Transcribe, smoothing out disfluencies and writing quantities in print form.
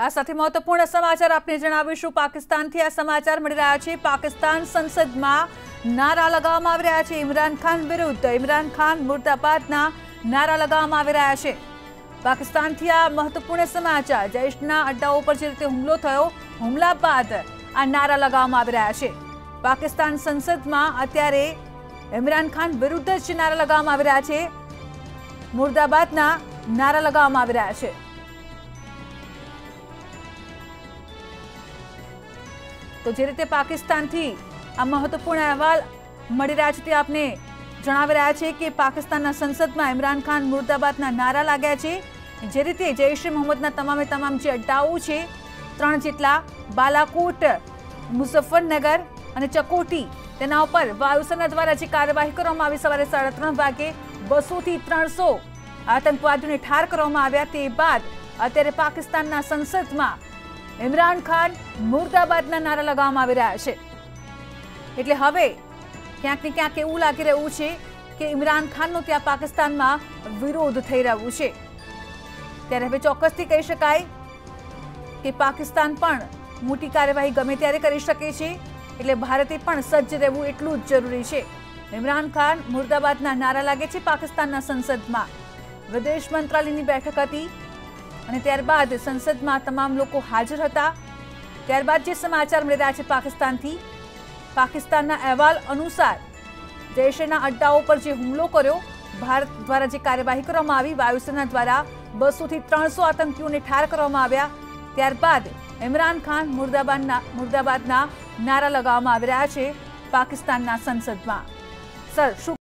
આ સાથે મહત્વપૂર્ણ સમાચાર આપને જણાવીશું। પાકિસ્તાનથી આ સમાચાર મળી રહ્યા છે। પાકિસ્તાન સંસદમાં નારા લગાવવામાં આવી રહ્યા છે। ઇમરાન ખાન વિરુદ્ધ ઇમરાન ખાન મુર્દાબાદના નારા લગાવવામાં આવી રહ્યા છે। પાકિસ્તાનથી આ મહત્વપૂર્ણ સમાચાર। જૈશના અડ્ડાઓ પર જે રીતે હુમલો થયો, હુમલા બાદ આ નારા લગાવવામાં આવી રહ્યા છે। પાકિસ્તાન સંસદમાં અત્યારે ઇમરાન ખાન વિરુદ્ધ જ નારા લગાવવામાં આવી રહ્યા છે। મુર્દાબાદના નારા લગાવવામાં આવી રહ્યા છે। તો જે રીતે પાકિસ્તાનથી આ મહત્વપૂર્ણ અહેવાલ મળી રહ્યા છે તે આપને જણાવી રહ્યા છે કે પાકિસ્તાનના સંસદમાં ઇમરાન ખાન મુર્દાબાદના નારા લાગ્યા છે। જે રીતે જૈશ એ મોહમ્મદના તમામ જે અડ્ડાઓ છે, 3 જેટલા, બાલાકોટ, મુઝફ્ફરનગર અને ચકોટી, તેના ઉપર વાયુસેના દ્વારા જે કાર્યવાહી કરવામાં આવી સવારે 3:30 વાગે 200 થી 300 આતંકવાદીઓને ઠાર કરવામાં આવ્યા। તે બાદ અત્યારે પાકિસ્તાનના સંસદમાં ઇમરાન ખાન મુર્દાબાદના નારા લગાવવામાં આવી રહ્યા છે। એટલે હવે ક્યાંક ને ક્યાંક એવું લાગી રહ્યું છે કે ઇમરાન ખાનનો ત્યાં પાકિસ્તાનમાં વિરોધ થઈ રહ્યું છે। ત્યારે હવે ચોક્કસથી કહી શકાય કે પાકિસ્તાન પણ મોટી કાર્યવાહી ગમે ત્યારે કરી શકે છે। એટલે ભારતે પણ સજ્જ રહેવું એટલું જ જરૂરી છે। ઇમરાન ખાન મુર્દાબાદના નારા લાગે છે પાકિસ્તાનના સંસદમાં। વિદેશ મંત્રાલયની બેઠક હતી અને ત્યારબાદ સંસદમાં તમામ લોકો હાજર હતા। ત્યારબાદ જે સમાચાર મળી રહ્યા છે પાકિસ્તાનથી, પાકિસ્તાનના અહેવાલ અનુસાર જૈશના અડ્ડાઓ પર જે હુમલો કર્યો, ભારત દ્વારા જે કાર્યવાહી કરવામાં આવી, વાયુસેના દ્વારા 200 થી 300 આતંકીઓને ઠાર કરવામાં આવ્યા। ત્યારબાદ ઇમરાન ખાન મુર્દાબાદના નારા લગાવવામાં આવી રહ્યા છે પાકિસ્તાનના સંસદમાં। સર, શું